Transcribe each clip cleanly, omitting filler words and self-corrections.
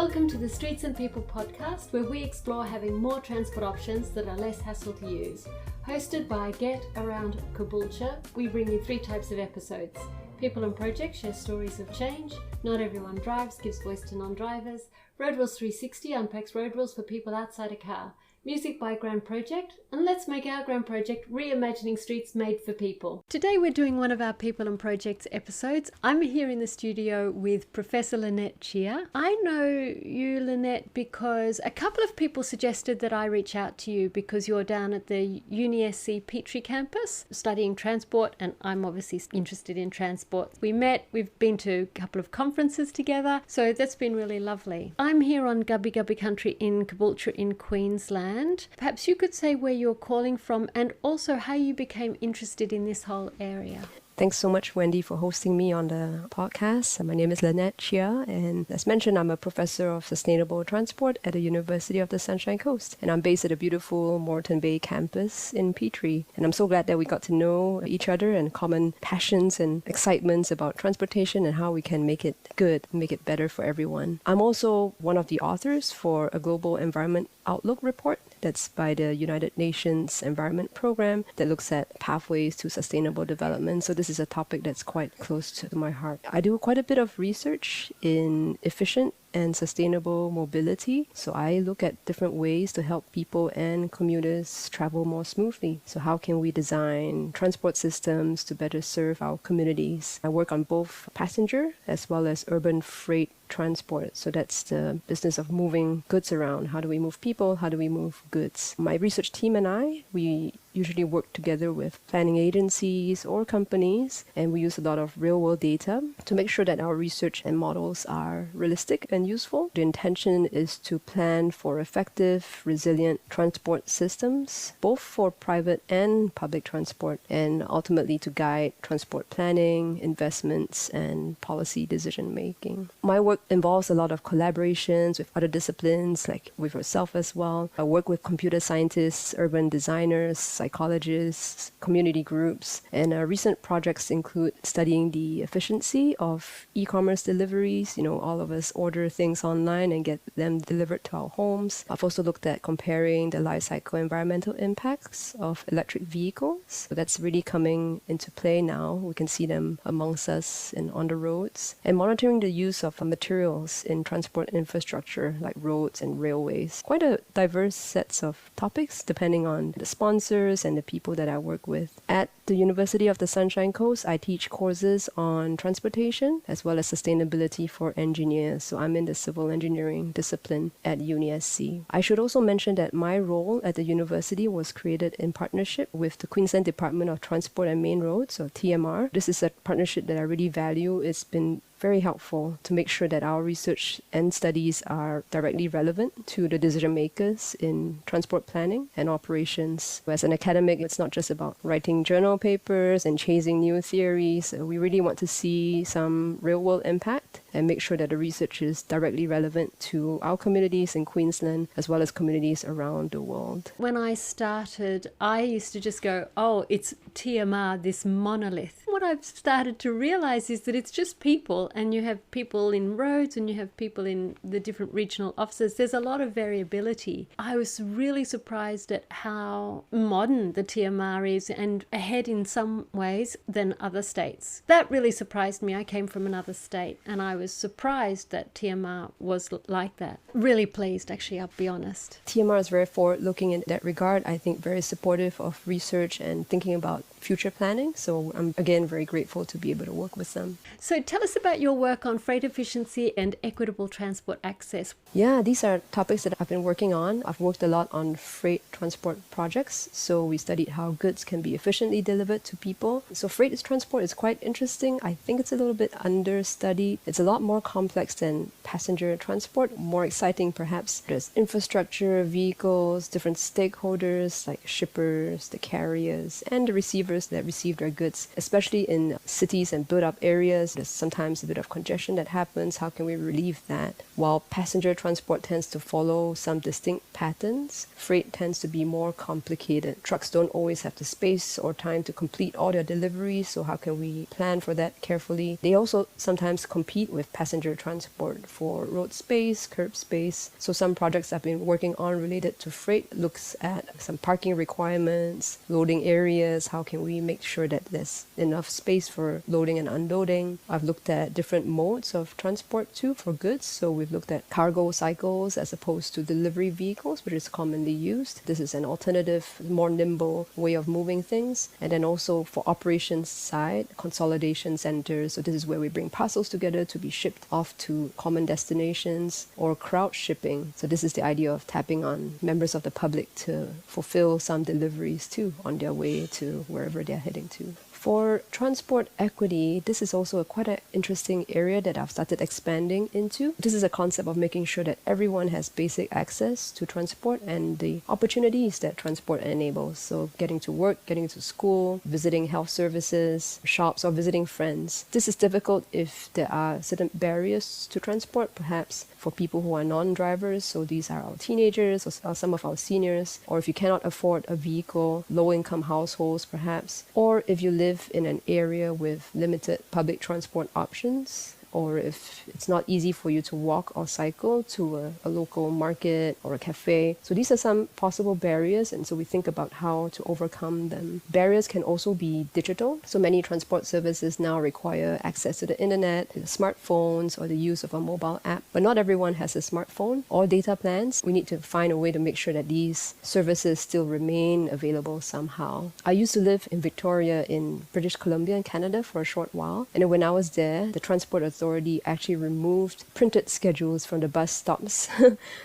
Welcome to the Streets and People podcast, where we explore having more transport options that are less hassle to use. Hosted by Get Around Caboolture, we bring you 3 types of episodes. People and Projects share stories of change. Not Everyone Drives gives voice to non-drivers. Road Rules 360 unpacks road rules for people outside a car. Music by Grand Project, and let's make our Grand Project reimagining streets made for people. Today we're doing one of our People and Projects episodes. I'm here in the studio with Professor Lynette Cheah. I know you, Lynette, because a couple of people suggested that I reach out to you because you're down at the UniSC Petrie campus studying transport, and I'm obviously interested in transport. We met, we've been to a couple of conferences together, so that's been really lovely. I'm here on Gubbi Gubbi country in Caboolture in Queensland. Perhaps you could say where you're calling from and also how you became interested in this whole area. Thanks so much, Wendy, for hosting me on the podcast. My name is Lynette Cheah, and as mentioned, I'm a professor of sustainable transport at the University of the Sunshine Coast. And I'm based at the beautiful Moreton Bay campus in Petrie. And I'm so glad that we got to know each other and common passions and excitements about transportation and how we can make it good, make it better for everyone. I'm also one of the authors for a Global Environment Outlook report that's by the United Nations Environment Program that looks at pathways to sustainable development. So this is a topic that's quite close to my heart. I do quite a bit of research in efficient and sustainable mobility. So I look at different ways to help people and commuters travel more smoothly. So how can we design transport systems to better serve our communities? I work on both passenger as well as urban freight transport. So that's the business of moving goods around. How do we move people? How do we move goods? My research team and I, we usually work together with planning agencies or companies, and we use a lot of real-world data to make sure that our research and models are realistic and useful. The intention is to plan for effective, resilient transport systems, both for private and public transport, and ultimately to guide transport planning, investments, and policy decision-making. My work involves a lot of collaborations with other disciplines, like with yourself as well. I work with computer scientists, urban designers, psychologists, community groups, and recent projects include studying the efficiency of e-commerce deliveries. All of us order things online and get them delivered to our homes. I've also looked at comparing the life cycle environmental impacts of electric vehicles. So that's really coming into play now. We can see them amongst us and on the roads. And monitoring the use of materials in transport infrastructure like roads and railways. Quite a diverse sets of topics depending on the sponsors and the people that I work with. At the University of the Sunshine Coast, I teach courses on transportation as well as sustainability for engineers. So I'm in the civil engineering discipline at UniSC. I should also mention that my role at the university was created in partnership with the Queensland Department of Transport and Main Roads, or TMR. This is a partnership that I really value. It's been very helpful to make sure that our research and studies are directly relevant to the decision makers in transport planning and operations. As an academic, it's not just about writing journal papers and chasing new theories. We really want to see some real-world impact and make sure that the research is directly relevant to our communities in Queensland as well as communities around the world. When I started, I used to just go, oh, it's TMR, this monolith. What I've started to realize is that it's just people, and you have people in roads and you have people in the different regional offices. There's a lot of variability. I was really surprised at how modern the TMR is and ahead in some ways than other states. That really surprised me. I came from another state and I was surprised that TMR was like that. Really pleased, actually, I'll be honest. TMR is very forward-looking in that regard. I think very supportive of research and thinking about future planning. So I'm, again, very grateful to be able to work with them. So tell us about your work on freight efficiency and equitable transport access. Yeah, these are topics that I've been working on. I've worked a lot on freight transport projects. So we studied how goods can be efficiently delivered to people. So freight transport is quite interesting. I think it's a little bit understudied. It's a lot more complex than passenger transport, more exciting perhaps. There's infrastructure, vehicles, different stakeholders like shippers, the carriers, and the receivers drivers that receive their goods, especially in cities and built-up areas. There's sometimes a bit of congestion that happens. How can we relieve that? While passenger transport tends to follow some distinct patterns, freight tends to be more complicated. Trucks don't always have the space or time to complete all their deliveries, so how can we plan for that carefully? They also sometimes compete with passenger transport for road space, curb space. So some projects I've been working on related to freight looks at some parking requirements, loading areas, how can we make sure that there's enough space for loading and unloading. I've looked at different modes of transport too for goods. So we've looked at cargo cycles as opposed to delivery vehicles, which is commonly used. This is an alternative, more nimble way of moving things. And then also for operations side, consolidation centers. So this is where we bring parcels together to be shipped off to common destinations, or crowd shipping. So this is the idea of tapping on members of the public to fulfill some deliveries too on their way to wherever they're heading to. For transport equity, this is also quite an interesting area that I've started expanding into. This is a concept of making sure that everyone has basic access to transport and the opportunities that transport enables. So getting to work, getting to school, visiting health services, shops, or visiting friends. This is difficult if there are certain barriers to transport, perhaps for people who are non-drivers. So these are our teenagers or some of our seniors, or if you cannot afford a vehicle, low-income households perhaps, or if you live in an area with limited public transport options, or if it's not easy for you to walk or cycle to a local market or a cafe. So these are some possible barriers, and so we think about how to overcome them. Barriers can also be digital. So many transport services now require access to the internet, smartphones, or the use of a mobile app. But not everyone has a smartphone or data plans. We need to find a way to make sure that these services still remain available somehow. I used to live in Victoria in British Columbia in Canada for a short while. And when I was there, the Transport Authority actually removed printed schedules from the bus stops.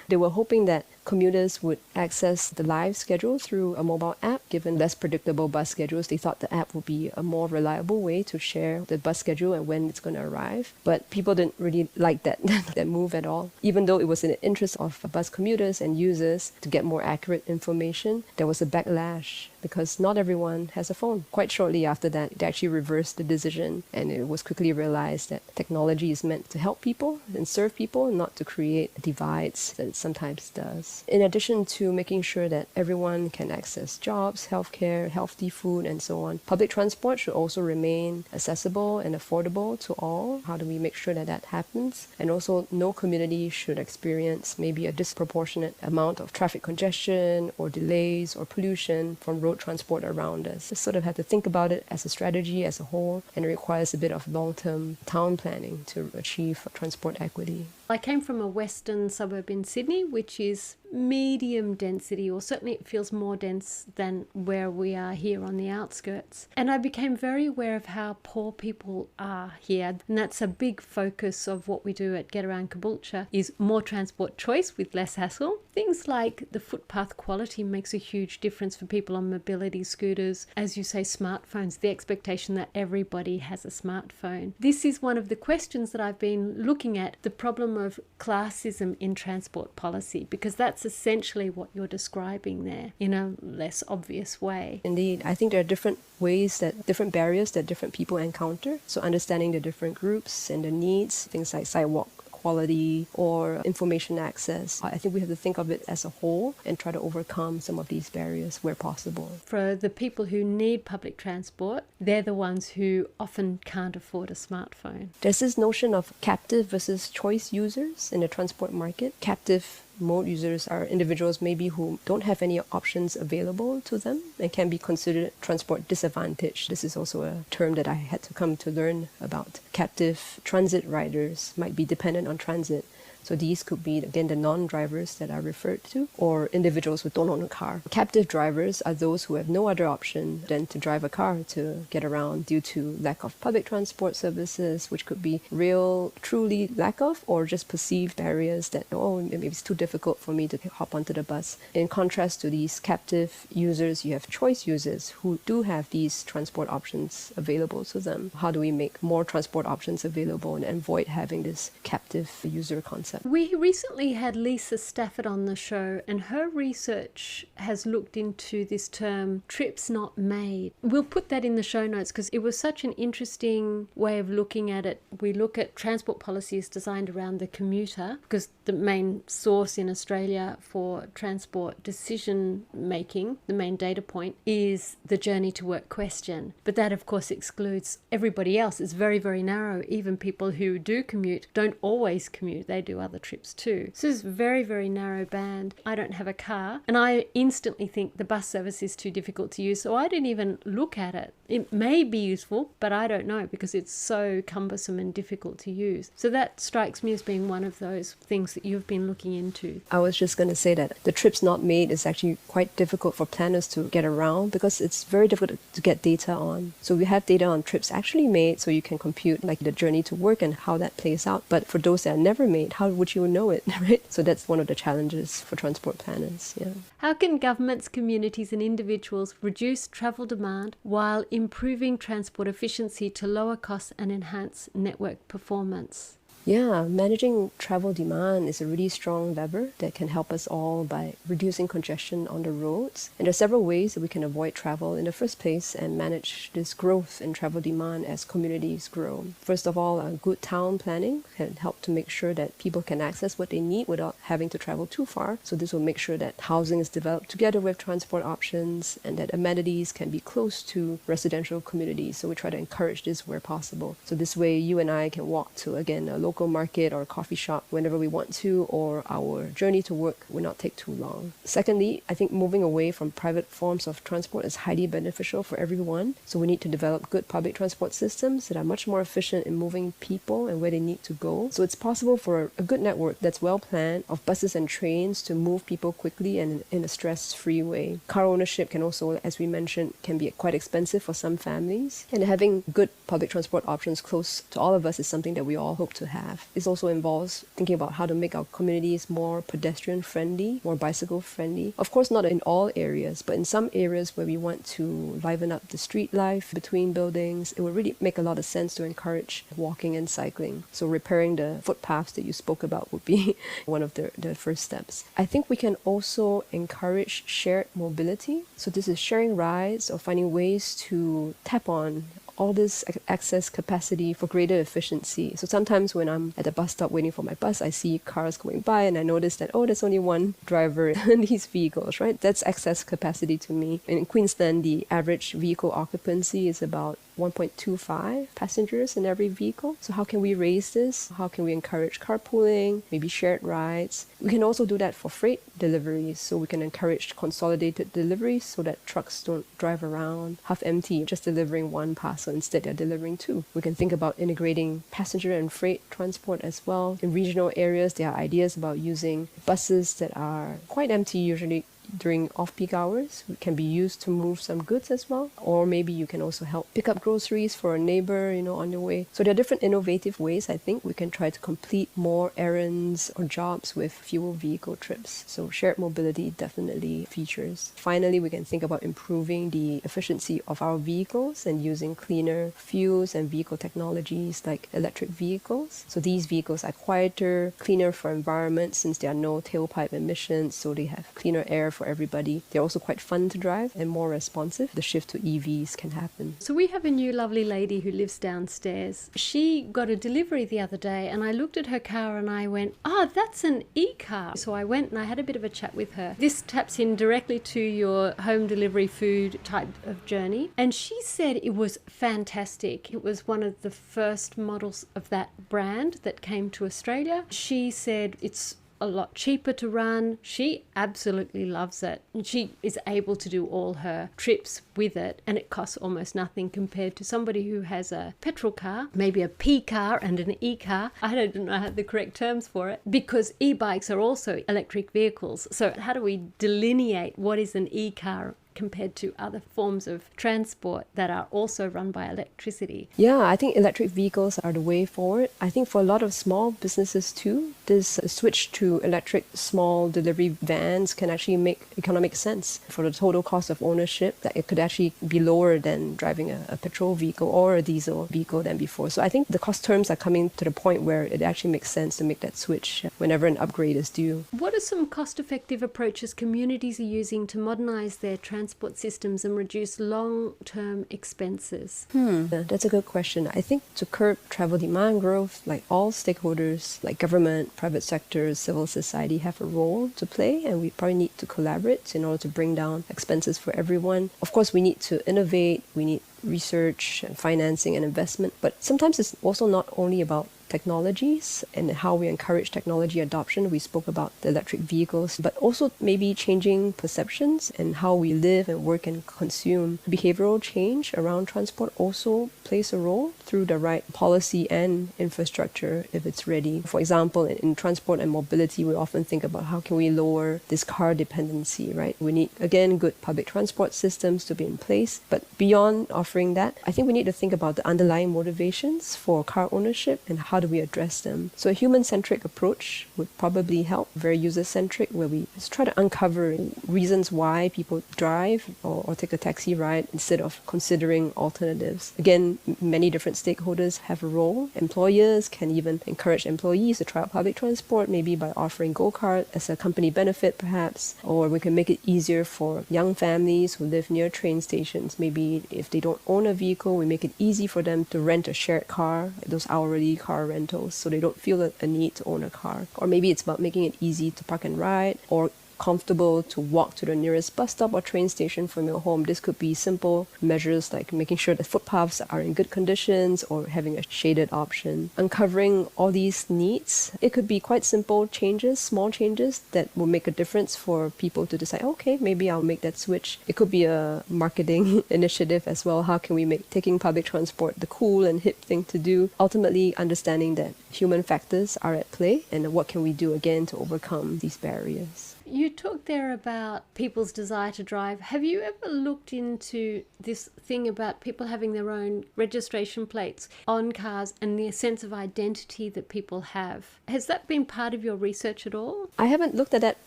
They were hoping that commuters would access the live schedule through a mobile app. Given less predictable bus schedules, they thought the app would be a more reliable way to share the bus schedule and when it's going to arrive. But people didn't really like that move at all. Even though it was in the interest of bus commuters and users to get more accurate information, there was a backlash because not everyone has a phone. Quite shortly after that, they actually reversed the decision, and it was quickly realized that technology is meant to help people and serve people, not to create divides that it sometimes does. In addition to making sure that everyone can access jobs, healthcare, healthy food, and so on, public transport should also remain accessible and affordable to all. How do we make sure that that happens? And also, no community should experience maybe a disproportionate amount of traffic congestion or delays or pollution from road transport around us. Just sort of have to think about it as a strategy as a whole, and it requires a bit of long-term town planning to achieve transport equity. I came from a western suburb in Sydney, which is medium density, or certainly it feels more dense than where we are here on the outskirts. And I became very aware of how poor people are here. And that's a big focus of what we do at Get Around Caboolture, is more transport choice with less hassle. Things like the footpath quality makes a huge difference for people on mobility scooters. As you say, smartphones, the expectation that everybody has a smartphone. This is one of the questions that I've been looking at, the problem of classism in transport policy, because that's essentially what you're describing there in a less obvious way. Indeed. I think there are different barriers that different people encounter. So understanding the different groups and the needs, things like sidewalk quality or information access. I think we have to think of it as a whole and try to overcome some of these barriers where possible. For the people who need public transport, they're the ones who often can't afford a smartphone. There's this notion of captive versus choice users in the transport market. Captive mode users are individuals maybe who don't have any options available to them and can be considered transport disadvantaged. This is also a term that I had to come to learn about. Captive transit riders might be dependent on transit. So these could be, again, the non-drivers that I referred to, or individuals who don't own a car. Captive drivers are those who have no other option than to drive a car to get around due to lack of public transport services, which could be real, truly lack of, or just perceived barriers that, maybe it's too difficult for me to hop onto the bus. In contrast to these captive users, you have choice users who do have these transport options available to them. How do we make more transport options available and avoid having this captive user concept? concept. We recently had Lisa Stafford on the show, and her research has looked into this term, trips not made. We'll put that in the show notes because it was such an interesting way of looking at it. We look at transport policies designed around the commuter, because the main source in Australia for transport decision making, the main data point, is the journey to work question. But that, of course, excludes everybody else. It's very, very narrow. Even people who do commute don't always commute. They do other trips too. So it's a very, very narrow band. I don't have a car, and I instantly think the bus service is too difficult to use, so I didn't even look at it. It may be useful, but I don't know because it's so cumbersome and difficult to use. So that strikes me as being one of those things that you've been looking into. I was just going to say that the trips not made is actually quite difficult for planners to get around because it's very difficult to get data on. So we have data on trips actually made, so you can compute like the journey to work and how that plays out. But for those that are never made, how would you know it, right? So that's one of the challenges for transport planners. Yeah. How can governments, communities and individuals reduce travel demand while improving transport efficiency to lower costs and enhance network performance? Yeah, managing travel demand is a really strong lever that can help us all by reducing congestion on the roads. And there are several ways that we can avoid travel in the first place and manage this growth in travel demand as communities grow. First of all, good town planning can help to make sure that people can access what they need without having to travel too far. So this will make sure that housing is developed together with transport options and that amenities can be close to residential communities. So we try to encourage this where possible. So this way you and I can walk to, again, a local market or a coffee shop whenever we want to, or our journey to work will not take too long. Secondly, I think moving away from private forms of transport is highly beneficial for everyone. So we need to develop good public transport systems that are much more efficient in moving people and where they need to go. So it's possible for a good network that's well planned of buses and trains to move people quickly and in a stress-free way. Car ownership can also, as we mentioned, can be quite expensive for some families. And having good public transport options close to all of us is something that we all hope to have. This also involves thinking about how to make our communities more pedestrian friendly, more bicycle friendly. Of course, not in all areas, but in some areas where we want to liven up the street life between buildings, it would really make a lot of sense to encourage walking and cycling. So repairing the footpaths that you spoke about would be one of the first steps. I think we can also encourage shared mobility. So this is sharing rides or finding ways to tap on all this access capacity for greater efficiency. So sometimes when I'm at the bus stop waiting for my bus, I see cars going by and I notice that, oh, there's only one driver in these vehicles, right? That's access capacity to me. And in Queensland, the average vehicle occupancy is about 1.25 passengers in every vehicle. So how can we raise this? How can we encourage carpooling, maybe shared rides? We can also do that for freight deliveries. So we can encourage consolidated deliveries so that trucks don't drive around half empty, just delivering one parcel. Instead, they're delivering two. We can think about integrating passenger and freight transport as well. In regional areas, there are ideas about using buses that are quite empty usually during off-peak hours. It can be used to move some goods as well. Or maybe you can also help pick up groceries for a neighbor, on your way. So there are different innovative ways, I think, we can try to complete more errands or jobs with fewer vehicle trips. So shared mobility definitely features. Finally, we can think about improving the efficiency of our vehicles and using cleaner fuels and vehicle technologies like electric vehicles. So these vehicles are quieter, cleaner for environment since there are no tailpipe emissions, so they have cleaner air for everybody. They're also quite fun to drive and more responsive. The shift to EVs can happen. So we have a new lovely lady who lives downstairs. She got a delivery the other day and I looked at her car and I went, that's an e-car. So I went and I had a bit of a chat with her. This taps in directly to your home delivery food type of journey. And she said it was fantastic. It was one of the first models of that brand that came to Australia. She said it's a lot cheaper to run. She absolutely loves it. And she is able to do all her trips with it and it costs almost nothing compared to somebody who has a petrol car, maybe a P car and an E car. I don't know the correct terms for it because e-bikes are also electric vehicles. So how do we delineate what is an e-car compared to other forms of transport that are also run by electricity? Yeah, I think electric vehicles are the way forward. I think for a lot of small businesses too, this switch to electric small delivery vans can actually make economic sense for the total cost of ownership, that it could actually be lower than driving a petrol vehicle or a diesel vehicle than before. So I think the cost terms are coming to the point where it actually makes sense to make that switch whenever an upgrade is due. What are some cost-effective approaches communities are using to modernise their transport systems and reduce long-term expenses? That's a good question. I think to curb travel demand growth, like all stakeholders, like government, private sector, civil society have a role to play, and we probably need to collaborate in order to bring down expenses for everyone. Of course, we need to innovate, we need research and financing and investment, but sometimes it's also not only about technologies and how we encourage technology adoption. We spoke about the electric vehicles, but also maybe changing perceptions and how we live and work and consume. Behavioral change around transport also plays a role through the right policy and infrastructure if it's ready. For example, in transport and mobility, we often think about how can we lower this car dependency, right? We need, again, good public transport systems to be in place. But beyond offering that, I think we need to think about the underlying motivations for car ownership and how do we address them. So a human-centric approach would probably help, very user-centric, where we just try to uncover reasons why people drive or take a taxi ride instead of considering alternatives. Again, many different stakeholders have a role. Employers can even encourage employees to try out public transport, maybe by offering go-kart as a company benefit perhaps, or we can make it easier for young families who live near train stations. Maybe if they don't own a vehicle, we make it easy for them to rent a shared car, those hourly car rentals, so they don't feel a need to own a car. Or maybe it's about making it easy to park and ride, or comfortable to walk to the nearest bus stop or train station from your home. This could be simple measures like making sure the footpaths are in good conditions or having a shaded option. Uncovering all these needs, it could be quite simple changes, small changes that will make a difference for people to decide, okay, maybe I'll make that switch. It could be a marketing initiative as well. How can we make taking public transport the cool and hip thing to do? Ultimately, understanding that human factors are at play and what can we do again to overcome these barriers. You talked there about people's desire to drive. Have you ever looked into this thing about people having their own registration plates on cars and the sense of identity that people have? Has that been part of your research at all? I haven't looked at that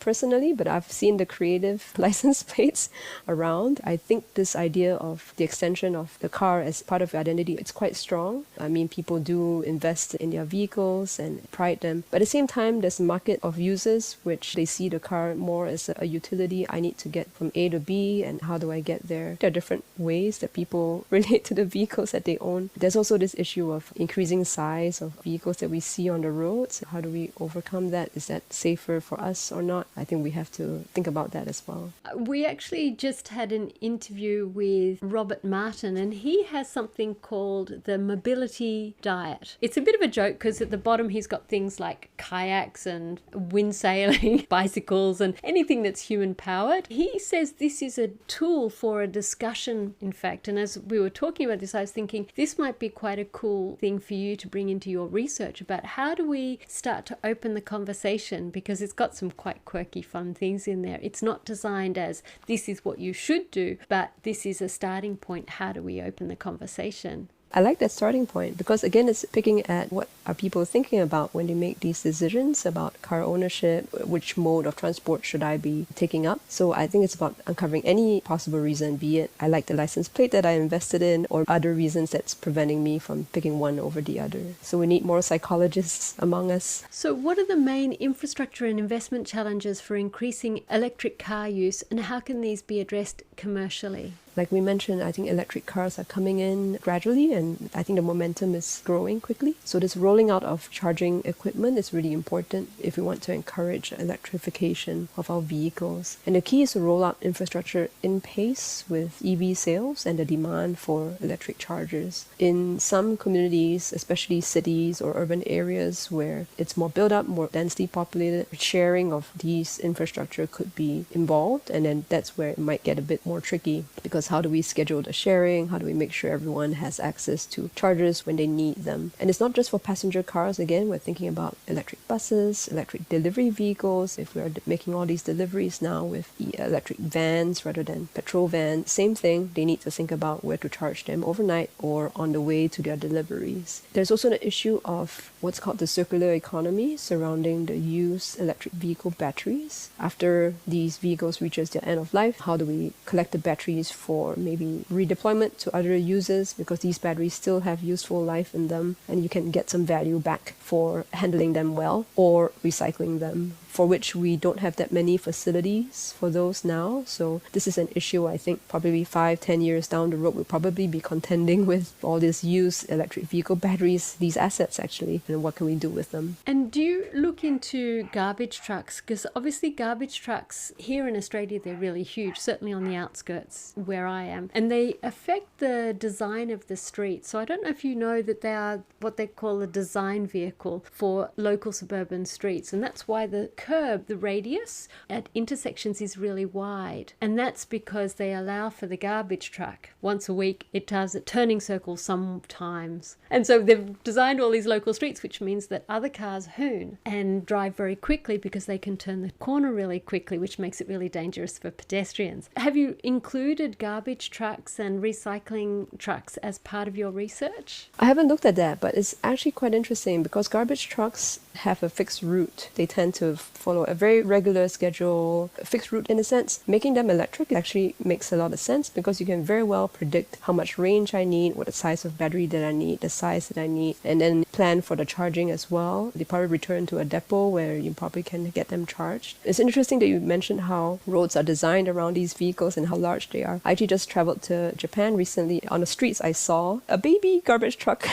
personally, but I've seen the creative license plates around. I think this idea of the extension of the car as part of your identity, it's quite strong. I mean, people do invest in their vehicles and pride them. But at the same time, there's a market of users which they see the car more as a utility. I need to get from A to B, and how do I get there? There are different ways that people relate to the vehicles that they own. There's also this issue of increasing size of vehicles that we see on the roads. How do we overcome that? Is that safer for us or not? I think we have to think about that as well. We actually just had an interview with Robert Martin, and he has something called the mobility diet. It's a bit of a joke because at the bottom he's got things like kayaks and windsailing, bicycles, and anything that's human powered. He says this is a tool for a discussion, in fact. And as we were talking about this, I was thinking this might be quite a cool thing for you to bring into your research about how do we start to open the conversation, because it's got some quite quirky, fun things in there. It's not designed as this is what you should do, but this is a starting point. How do we open the conversation? I like that starting point because, again, it's picking at what are people thinking about when they make these decisions about car ownership, which mode of transport should I be taking up. So I think it's about uncovering any possible reason, be it I like the license plate that I invested in or other reasons that's preventing me from picking one over the other. So we need more psychologists among us. So what are the main infrastructure and investment challenges for increasing electric car use, and how can these be addressed commercially? Like we mentioned, I think electric cars are coming in gradually, and I think the momentum is growing quickly. So this rolling out of charging equipment is really important if we want to encourage electrification of our vehicles. And the key is to roll out infrastructure in pace with EV sales and the demand for electric chargers. In some communities, especially cities or urban areas where it's more built up, more densely populated, sharing of these infrastructure could be involved, and then that's where it might get a bit more tricky, because how do we schedule the sharing? How do we make sure everyone has access to chargers when they need them? And it's not just for passenger cars. Again, we're thinking about electric buses, electric delivery vehicles. If we're making all these deliveries now with electric vans rather than petrol vans, same thing. They need to think about where to charge them overnight or on the way to their deliveries. There's also the issue of what's called the circular economy surrounding the used electric vehicle batteries. After these vehicles reaches their end of life, how do we collect the batteries for maybe redeployment to other users, because these batteries still have useful life in them and you can get some value back for handling them well, or recycling them, for which we don't have that many facilities for those now. So this is an issue I think probably 5-10 years down the road we'll probably be contending with all these used electric vehicle batteries, these assets actually, and what can we do with them. And do you look into garbage trucks? Because obviously garbage trucks here in Australia, they're really huge, certainly on the outskirts where I am, and they affect the design of the street. So I don't know if you know that they are what they call a design vehicle for local suburban streets, and that's why the curb, the radius at intersections is really wide, and that's because they allow for the garbage truck. Once a week it does a turning circle sometimes, and so they've designed all these local streets, which means that other cars hoon and drive very quickly because they can turn the corner really quickly, which makes it really dangerous for pedestrians. Have you included garbage trucks and recycling trucks as part of your research? I haven't looked at that, but it's actually quite interesting because garbage trucks have a fixed route. They tend to follow a very regular schedule, a fixed route in a sense. Making them electric actually makes a lot of sense because you can very well predict how much range I need, what the size of battery that I need, the size that I need, and then plan for the charging as well. They probably return to a depot where you probably can get them charged. It's interesting that you mentioned how roads are designed around these vehicles and how large they are. I actually just traveled to Japan recently. On the streets I saw a baby garbage truck.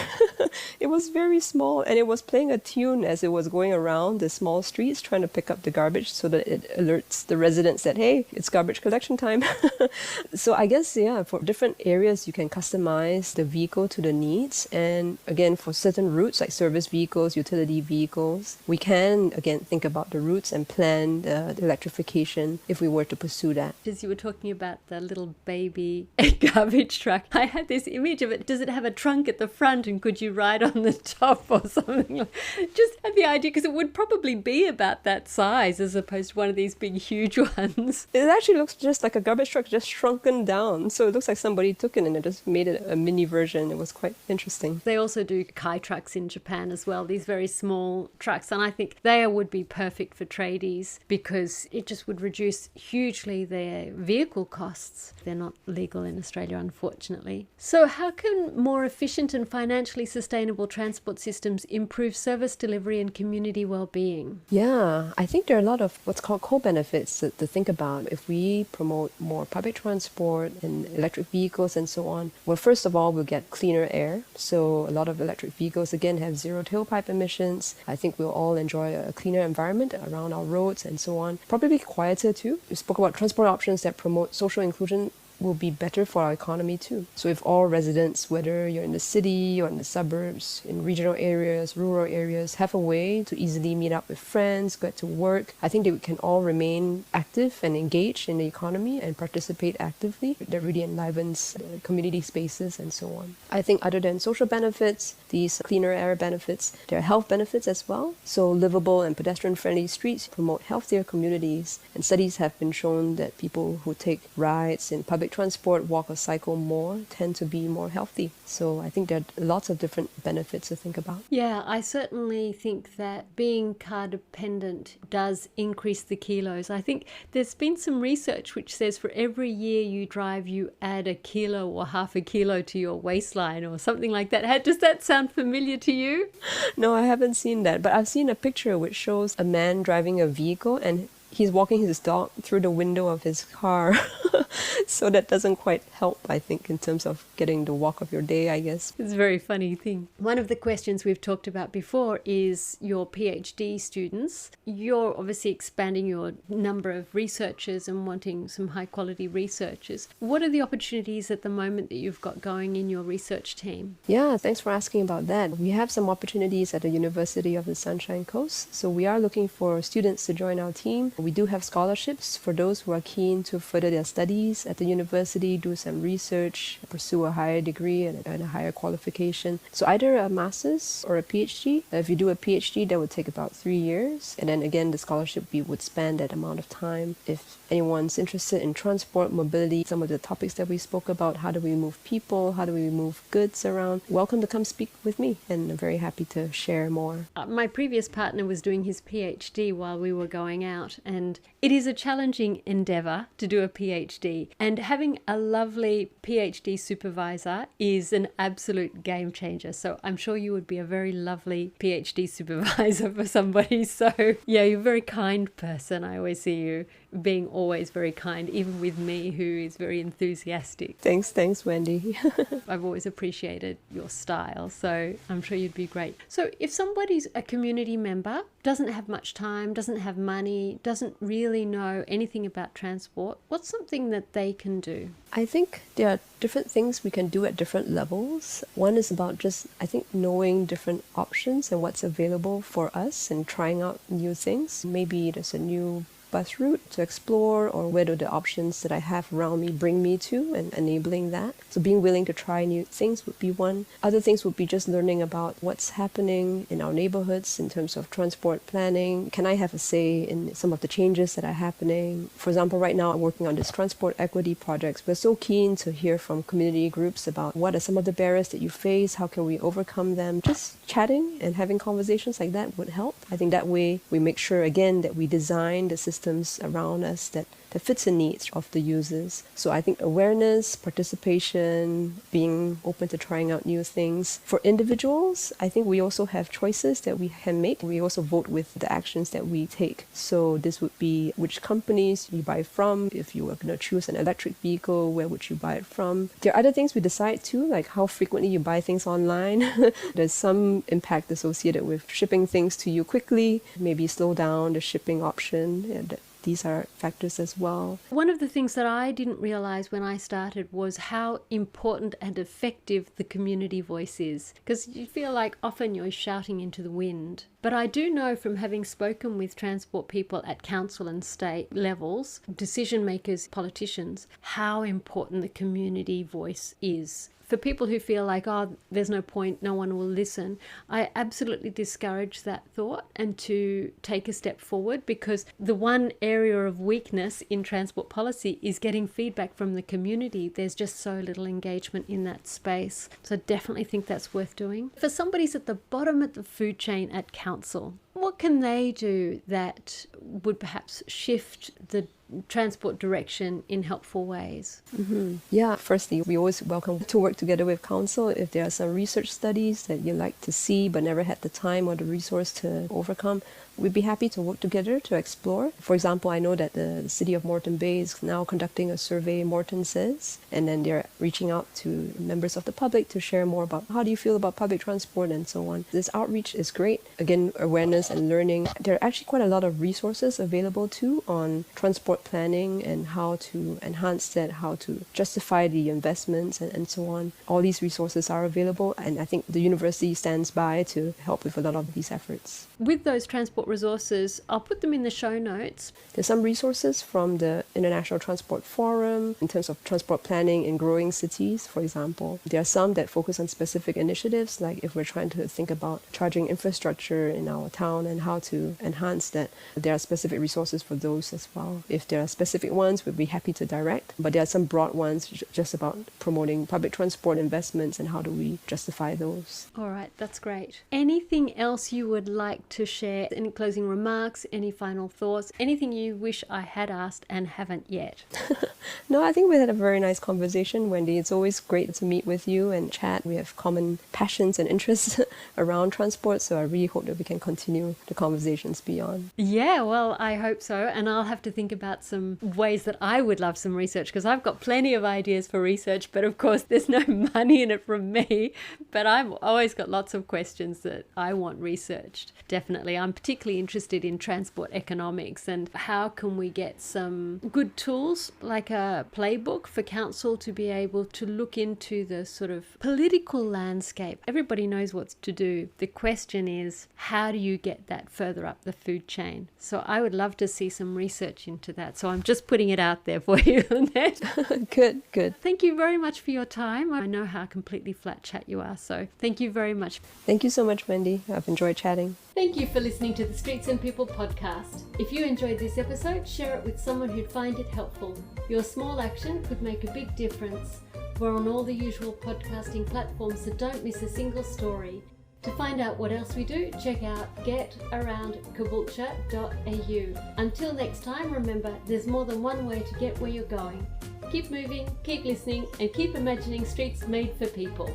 It was very small and it was playing a tune as it was going around the small streets trying to pick up the garbage so that it alerts the residents that, hey, it's garbage collection time. So I guess, yeah, for different areas you can customize the vehicle to the needs. And again, for certain routes like service vehicles, utility vehicles, we can again think about the routes and plan the electrification if we were to pursue that. As you were talking about the little baby garbage truck, I had this image of it. Does it have a trunk at the front and could you ride on the top or something? Just had the idea, because it would probably be about that size as opposed to one of these big huge ones. It actually looks just like a garbage truck just shrunken down. So it looks like somebody took it and it just made it a mini version. It was quite interesting. They also do kai trucks in Japan as well, these very small trucks, and I think they would be perfect for tradies because it just would reduce hugely their vehicle costs. They're not legal in Australia, unfortunately. So how can more efficient and financially sustainable transport systems improve service delivery and community well-being? Yeah, I think there are a lot of what's called co-benefits to think about if we promote more public transport and electric vehicles and so on. Well, first of all, we'll get cleaner air. So a lot of electric vehicles, again, have zero tailpipe emissions. I think we'll all enjoy a cleaner environment around our roads and so on. Probably quieter too. We spoke about transport options that promote social inclusion will be better for our economy too. So if all residents, whether you're in the city or in the suburbs, in regional areas, rural areas, have a way to easily meet up with friends, get to work, I think that we can all remain active and engaged in the economy and participate actively. That really enlivens community spaces and so on. I think other than social benefits, these cleaner air benefits, there are health benefits as well. So livable and pedestrian-friendly streets promote healthier communities. And studies have been shown that people who take rides in public transport, walk or cycle more, tend to be more healthy. So I think there are lots of different benefits to think about. Yeah, I certainly think that being car dependent does increase the kilos. I think there's been some research which says for every year you drive, you add a kilo or half a kilo to your waistline or something like that. Does that sound familiar to you? No, I haven't seen that, but I've seen a picture which shows a man driving a vehicle and he's walking his dog through the window of his car. So that doesn't quite help, I think, in terms of getting the walk of your day, I guess. It's a very funny thing. One of the questions we've talked about before is your PhD students. You're obviously expanding your number of researchers and wanting some high quality researchers. What are the opportunities at the moment that you've got going in your research team? Yeah, thanks for asking about that. We have some opportunities at the University of the Sunshine Coast. So we are looking for students to join our team. We do have scholarships for those who are keen to further their studies at the university, do some research, pursue a higher degree and a higher qualification. So either a master's or a PhD. If you do a PhD, that would take about 3 years. And then again, the scholarship would span that amount of time. If anyone's interested in transport, mobility, some of the topics that we spoke about, how do we move people, how do we move goods around, welcome to come speak with me, and I'm very happy to share more. My previous partner was doing his PhD while we were going out, and it is a challenging endeavour to do a PhD, and having a lovely PhD supervisor is an absolute game changer. So I'm sure you would be a very lovely PhD supervisor for somebody. So yeah, you're a very kind person. I always see you being always very kind, even with me, who is very enthusiastic. Thanks, Wendy. I've always appreciated your style, so I'm sure you'd be great. So if somebody's a community member, doesn't have much time, doesn't have money, doesn't really know anything about transport, what's something that they can do? I think there are different things we can do at different levels. One is about just, I think, knowing different options and what's available for us and trying out new things. Maybe there's a new bus route to explore, or where do the options that I have around me bring me to, and enabling that. So being willing to try new things would be one. Other things would be just learning about what's happening in our neighborhoods in terms of transport planning. Can I have a say in some of the changes that are happening? For example, right now I'm working on this transport equity projects. We're so keen to hear from community groups about what are some of the barriers that you face, how can we overcome them. Just chatting and having conversations like that would help. I think that way we make sure, again, that we design the systems around us that fits the needs of the users. So I think awareness, participation, being open to trying out new things. For individuals, I think we also have choices that we can make. We also vote with the actions that we take. So this would be which companies you buy from. If you were going to choose an electric vehicle, where would you buy it from? There are other things we decide too, like how frequently you buy things online. There's some impact associated with shipping things to you quickly, maybe slow down the shipping option. And these are factors as well. One of the things that I didn't realise when I started was how important and effective the community voice is, because you feel like often you're shouting into the wind. But I do know from having spoken with transport people at council and state levels, decision makers, politicians, how important the community voice is. For people who feel like, oh, there's no point, no one will listen, I absolutely discourage that thought and to take a step forward, because the one area of weakness in transport policy is getting feedback from the community. There's just so little engagement in that space. So I definitely think that's worth doing. For somebody's at the bottom of the food chain at council, what can they do that would perhaps shift the transport direction in helpful ways? Yeah, firstly, we always welcome to work together with council. If there are some research studies that you like to see but never had the time or the resource to overcome, we'd be happy to work together to explore. For example, I know that the city of Moreton Bay is now conducting a survey, Moreton Says, and then they're reaching out to members of the public to share more about how do you feel about public transport and so on. This outreach is great. Again, awareness and learning. There are actually quite a lot of resources available too on transport planning and how to enhance that, how to justify the investments and so on. All these resources are available, and I think the university stands by to help with a lot of these efforts. With those transport resources, I'll put them in the show notes. There's some resources from the International Transport Forum in terms of transport planning in growing cities, for example. There are some that focus on specific initiatives, like if we're trying to think about charging infrastructure in our town and how to enhance that. There are specific resources for those as well. If there are specific ones, we'd be happy to direct, but there are some broad ones just about promoting public transport investments and how do we justify those. All right, that's great. Anything else you would like to share? Any closing remarks, any final thoughts, anything you wish I had asked and haven't yet? No, I think we had a very nice conversation, Wendy. It's always great to meet with you and chat. We have common passions and interests around transport, so I really hope that we can continue the conversations beyond. Yeah, well, I hope so, and I'll have to think about some ways that I would love some research, because I've got plenty of ideas for research, but of course there's no money in it from me, but I've always got lots of questions that I want researched. Definitely. I'm particularly interested in transport economics and how can we get some good tools like a playbook for council to be able to look into the sort of political landscape. Everybody knows what to do. The question is, how do you get that further up the food chain? So I would love to see some research into that. So I'm just putting it out there for you, Lynette. Good. Thank you very much for your time. I know how completely flat chat you are, so thank you very much. Thank you so much, Wendy. I've enjoyed chatting. Thank you for listening to the Streets and People podcast. If you enjoyed this episode, share it with someone who'd find it helpful. Your small action could make a big difference. We're on all the usual podcasting platforms, so don't miss a single story. To find out what else we do, check out getaroundcaboolture.au. Until next time, remember, there's more than one way to get where you're going. Keep moving, keep listening, and keep imagining streets made for people.